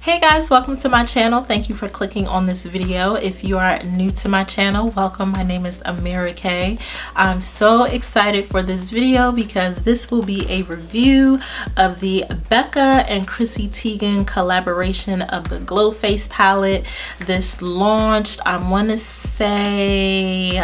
Hey guys, welcome to my channel. Thank you for clicking on this video. If you are new to my channel, welcome. My name is Ameerah. I'm so excited for this video because this will be a review of the BECCA and Chrissy Teigen collaboration of the Glow Face palette. This launched, I want to say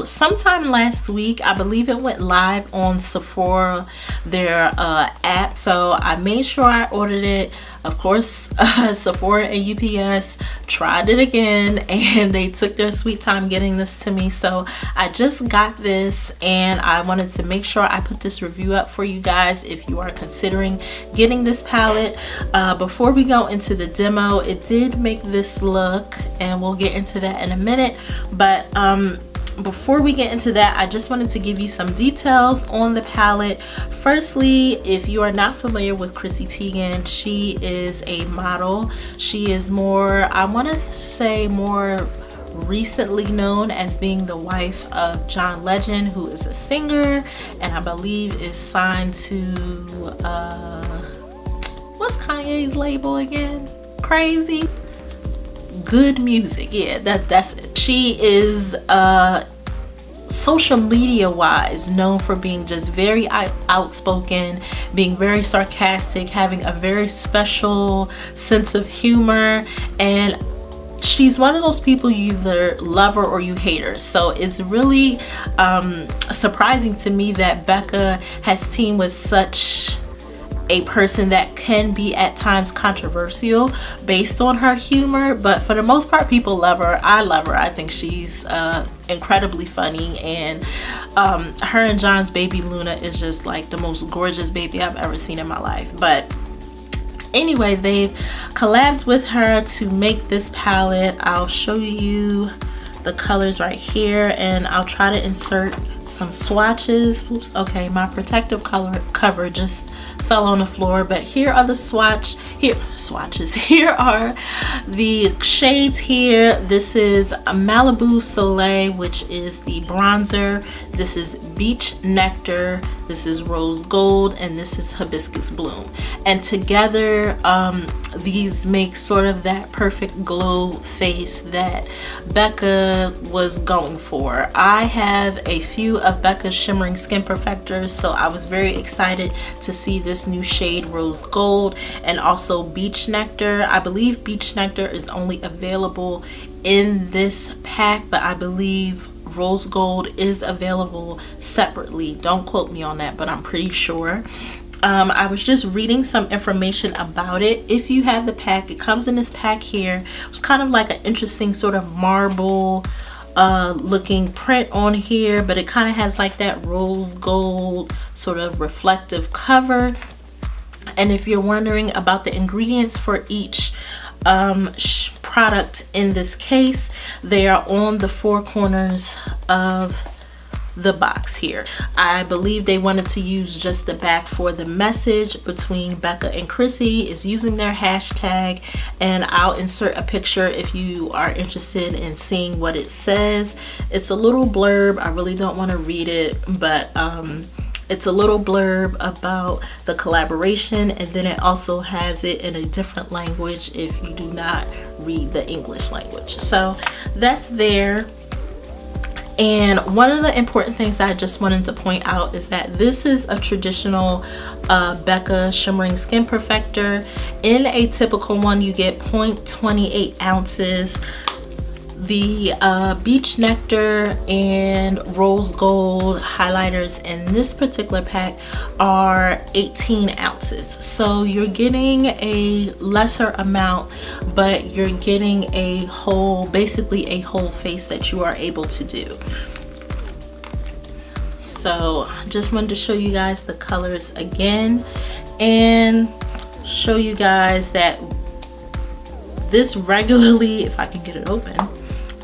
sometime last week. I believe it went live on Sephora, their app, so I made sure I ordered it. Of course, Sephora and UPS tried it again and they took their sweet time getting this to me. So I just got this and I wanted to make sure I put this review up for you guys if you are considering getting this palette. Before we go into the demo, it did make this look, and we'll get into that in a minute. But before we get into that, I just wanted to give you some details on the palette. Firstly, if you are not familiar with Chrissy Teigen, she is a model. She is more, I want to say, more recently known as being the wife of John Legend, who is a singer and I believe is signed to what's Kanye's label again? Crazy Good Music. Yeah, that's it. She is social media wise known for being just very outspoken, being very sarcastic, having a very special sense of humor, and she's one of those people you either love her or you hate her. So it's really surprising to me that BECCA has teamed with such a person that can be at times controversial based on her humor, but for the most part people love her. I love her. I think she's incredibly funny, and her and John's baby Luna is just like the most gorgeous baby I've ever seen in my life. But anyway, they've collabed with her to make this palette. I'll show you the colors right here and I'll try to insert some swatches. Oops, okay, my protective cover just fell on the floor, but here are the swatches. Here are the shades here. This is a Malibu Soleil, which is the bronzer. This is Beach Nectar, this is Rose Gold, and this is Hibiscus Bloom. And together these make sort of that perfect glow face that BECCA was going for. I have a few of BECCA's shimmering skin perfectors, so I was very excited to see this new shade Rose Gold and also Beach Nectar. I believe Beach Nectar is only available in this pack, but I believe Rose Gold is available separately. Don't quote me on that, but I'm pretty sure. I was just reading some information about it. If you have the pack, it comes in this pack here. It's kind of like an interesting sort of marble looking print on here, but it kind of has like that rose gold sort of reflective cover. And if you're wondering about the ingredients for each product in this case, they are on the four corners of the box here. I believe they wanted to use just the back for the message between BECCA and Chrissy is using their hashtag, and I'll insert a picture if you are interested in seeing what it says. It's a little blurb. I really don't want to read it, but it's a little blurb about the collaboration, and then it also has it in a different language if you do not read the English language. So that's there. And one of the important things I just wanted to point out is that this is a traditional BECCA shimmering skin perfector. In a typical one, you get 0.28 ounces. The Beach Nectar and Rose Gold highlighters in this particular pack are 18 ounces. So you're getting a lesser amount, but you're getting a whole, basically a whole face that you are able to do. So just wanted to show you guys the colors again and show you guys that this regularly, if I can get it open,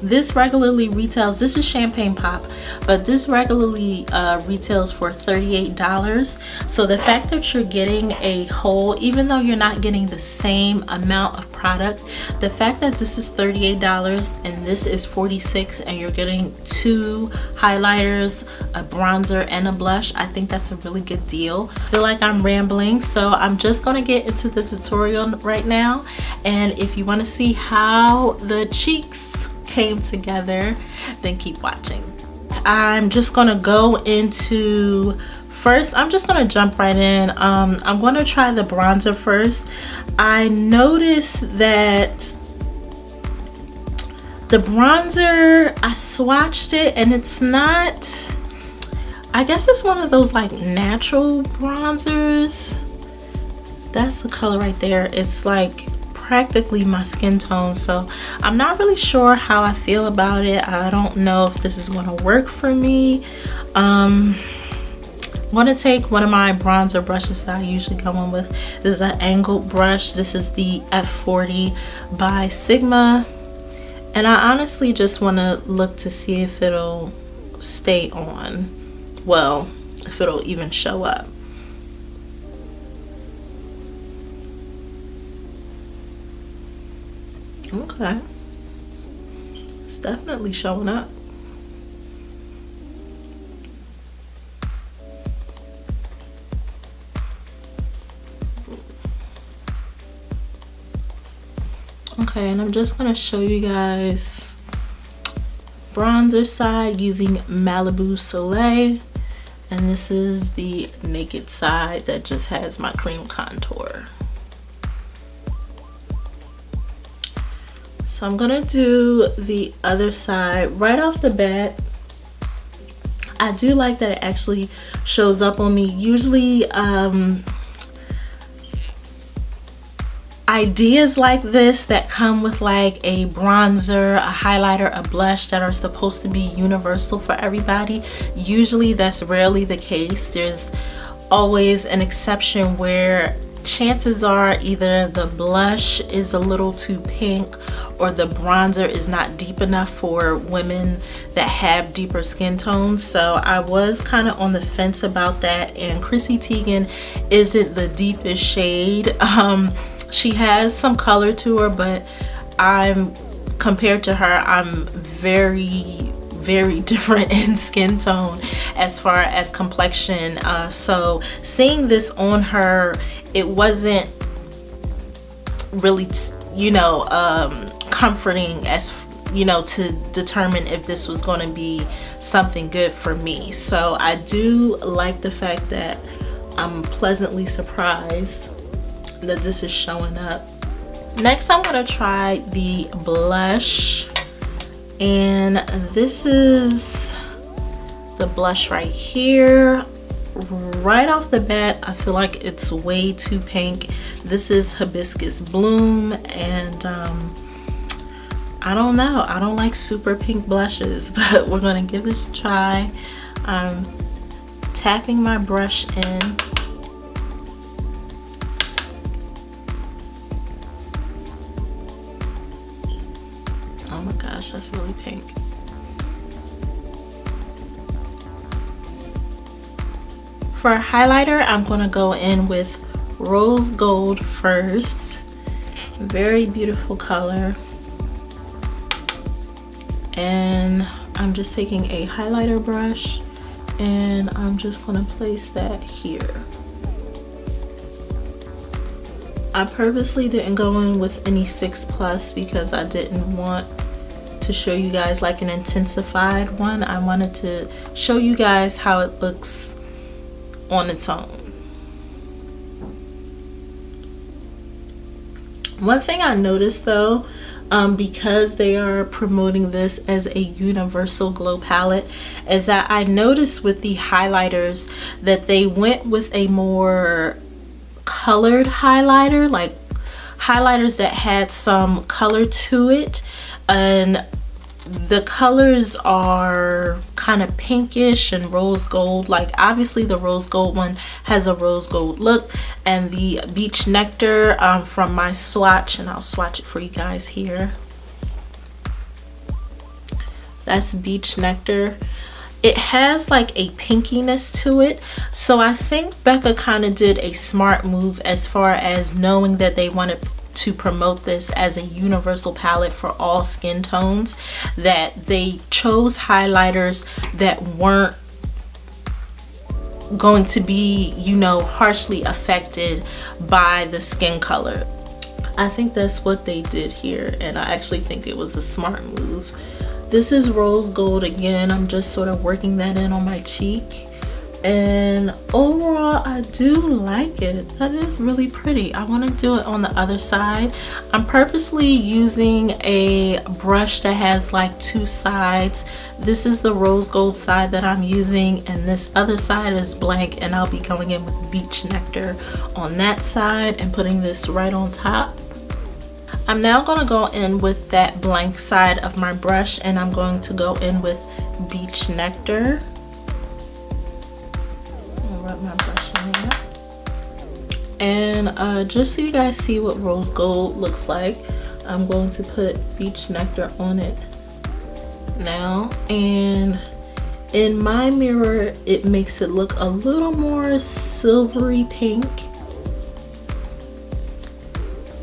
This regularly retails, this is champagne pop, but this regularly retails for $38. So the fact that you're getting a whole, even though you're not getting the same amount of product, the fact that this is $38 and this is $46 and you're getting 2 highlighters, a bronzer, and a blush, I think that's a really good deal. I feel like I'm rambling, so I'm just gonna get into the tutorial right now. And if you want to see how the cheeks came together, then keep watching. I'm just gonna go into, first I'm just gonna jump right in. I'm gonna try the bronzer first. I noticed that the bronzer, I swatched it and it's not, I guess it's one of those like natural bronzers. That's the color right there. It's like practically my skin tone, so I'm not really sure how I feel about it. I don't know if this is going to work for me. I'm going to take one of my bronzer brushes that I usually go in with. This is an angled brush. This is the F40 by Sigma, and I honestly just want to look to see if it'll stay on, well, if it'll even show up. Okay, it's definitely showing up. Okay, and I'm just gonna show you guys bronzer side using Malibu Soleil, and this is the naked side that just has my cream contour. So I'm gonna do the other side right off the bat. I do like that it actually shows up on me. Usually ideas like this that come with like a bronzer, a highlighter, a blush that are supposed to be universal for everybody, usually that's rarely the case. There's always an exception where chances are either the blush is a little too pink or the bronzer is not deep enough for women that have deeper skin tones. So I was kind of on the fence about that, and Chrissy Teigen isn't the deepest shade. She has some color to her, but compared to her, I'm very different in skin tone as far as complexion. So seeing this on her, it wasn't really, comforting, as to determine if this was going to be something good for me. So I do like the fact that I'm pleasantly surprised that this is showing up. Next, I'm going to try the blush, and this is the blush right here. Right off the bat, I feel like it's way too pink. This is Hibiscus Bloom, and I don't know, I don't like super pink blushes, but we're gonna give this a try. I'm tapping my brush in. Oh my gosh, that's really pink. For a highlighter, I'm going to go in with Rose Gold first. Very beautiful color. And I'm just taking a highlighter brush and I'm just going to place that here. I purposely didn't go in with any Fix Plus because I didn't want to show you guys like an intensified one. I wanted to show you guys how it looks on its own. One thing I noticed though, because they are promoting this as a universal glow palette, is that I noticed with the highlighters that they went with a more colored highlighter, like highlighters that had some color to it, and the colors are kind of pinkish and rose gold. Like obviously the rose gold one has a rose gold look, and the Beach Nectar from my swatch, and I'll swatch it for you guys here. That's Beach Nectar. It has like a pinkiness to it, so I think BECCA kind of did a smart move as far as knowing that they wanted to promote this as a universal palette for all skin tones, that they chose highlighters that weren't going to be, you know, harshly affected by the skin color. I think that's what they did here, and I actually think it was a smart move. This is rose gold again. I'm just sort of working that in on my cheek, and overall I do like it. That is really pretty. I want to do it on the other side. I'm purposely using a brush that has like two sides. This is the rose gold side that I'm using, and this other side is blank, and I'll be going in with Beach Nectar on that side and putting this right on top. I'm now going to go in with that blank side of my brush, and I'm going to go in with Beach Nectar. I'll rub my brush in there. And just so you guys see what rose gold looks like, I'm going to put Beach Nectar on it now. And in my mirror, it makes it look a little more silvery pink.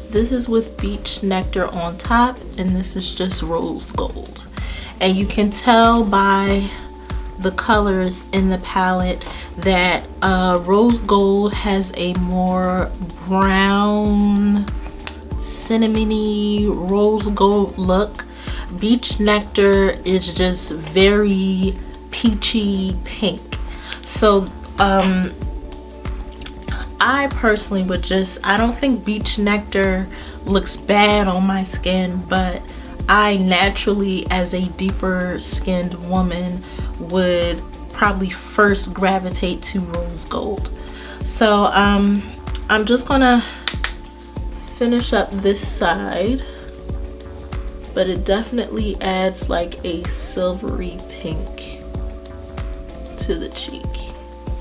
This is with Beach Nectar on top, and this is just rose gold. And you can tell by the colors in the palette that rose gold has a more brown, cinnamony, rose gold look. Beach Nectar is just very peachy pink. So I personally would just, I don't think Beach Nectar looks bad on my skin, but I naturally, as a deeper skinned woman, would probably first gravitate to rose gold. So I'm just gonna finish up this side, but it definitely adds like a silvery pink to the cheek.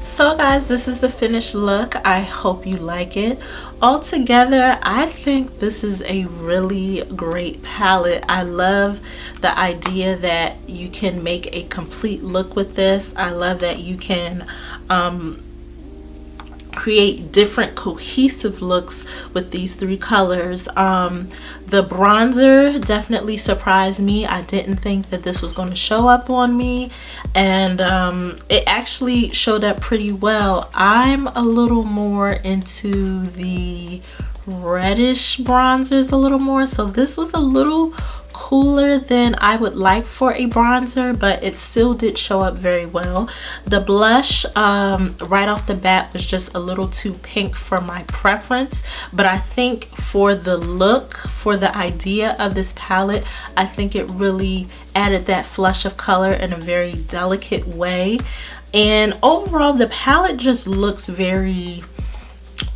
So guys, this is the finished look. I hope you like it. Altogether, I think this is a really great palette. I love the idea that you can make a complete look with this. I love that you can create different cohesive looks with these three colors. The bronzer definitely surprised me. I didn't think that this was going to show up on me, and it actually showed up pretty well. I'm a little more into the reddish bronzers a little more, so this was a little cooler than I would like for a bronzer, but it still did show up very well. The blush right off the bat was just a little too pink for my preference, but I think for the look, for the idea of this palette, I think it really added that flush of color in a very delicate way. And overall, the palette just looks very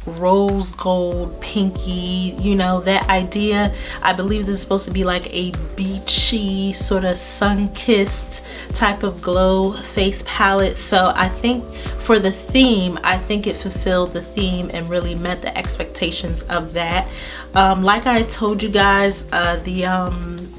rose gold, pinky, you know, that idea. I believe this is supposed to be like a beachy, sort of sun-kissed type of glow face palette. So I think for the theme, I think it fulfilled the theme and really met the expectations of that. Like I told you guys, the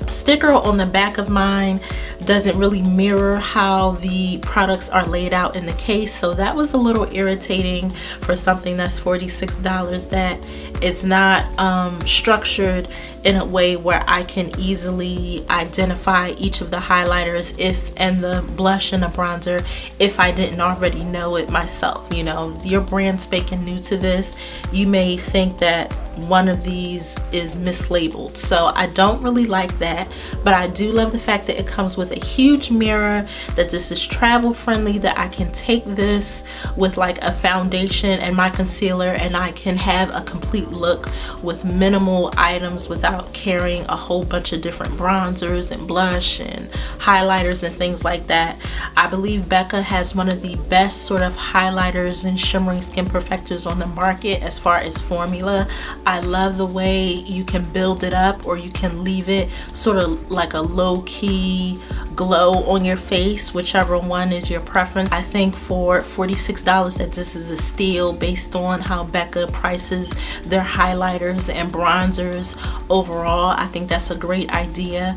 sticker on the back of mine doesn't really mirror how the products are laid out in the case, so that was a little irritating for something that's $46, that it's not structured in a way where I can easily identify each of the highlighters and the blush and the bronzer if I didn't already know it myself. You know, you're brand spanking new to this, you may think that one of these is mislabeled, so I don't really like that. But I do love the fact that it comes with a huge mirror, that this is travel friendly, that I can take this with like a foundation and my concealer and I can have a complete look with minimal items without carrying a whole bunch of different bronzers and blush and highlighters and things like that. I believe BECCA has one of the best sort of highlighters and shimmering skin perfectors on the market as far as formula. I love the way you can build it up, or you can leave it sort of like a low-key glow on your face, whichever one is your preference. I think for $46 that this is a steal based on how BECCA prices their highlighters and bronzers overall. I think that's a great idea.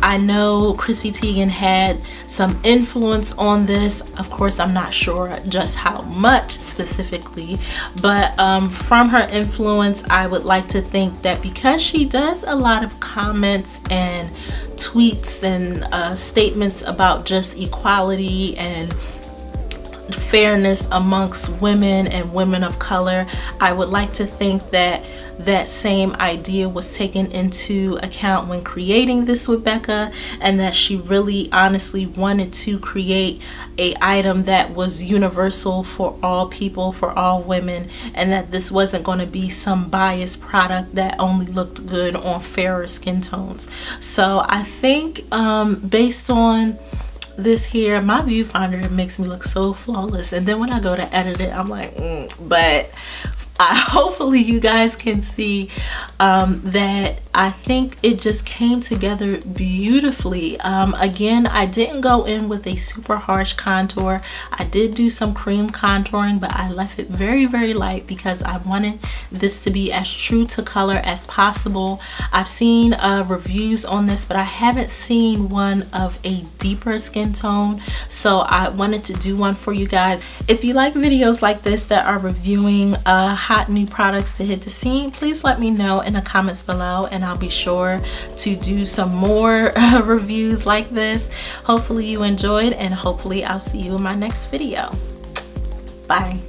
I know Chrissy Teigen had some influence on this. Of course, I'm not sure just how much specifically, but from her influence, I would like to think that because she does a lot of comments and tweets and statements about just equality and fairness amongst women and women of color, I would like to think that that same idea was taken into account when creating this with BECCA, and that she really honestly wanted to create a item that was universal for all people, for all women, and that this wasn't going to be some biased product that only looked good on fairer skin tones. So I think based on this here, my viewfinder, it makes me look so flawless, and then when I go to edit it, I'm like but hopefully you guys can see that I think it just came together beautifully. Again, I didn't go in with a super harsh contour. I did do some cream contouring, but I left it very, very light because I wanted this to be as true to color as possible. I've seen reviews on this, but I haven't seen one of a deeper skin tone, so I wanted to do one for you guys. If you like videos like this that are reviewing hot new products to hit the scene, please let me know in the comments below, and I'll be sure to do some more reviews like this. Hopefully you enjoyed, and hopefully I'll see you in my next video. Bye.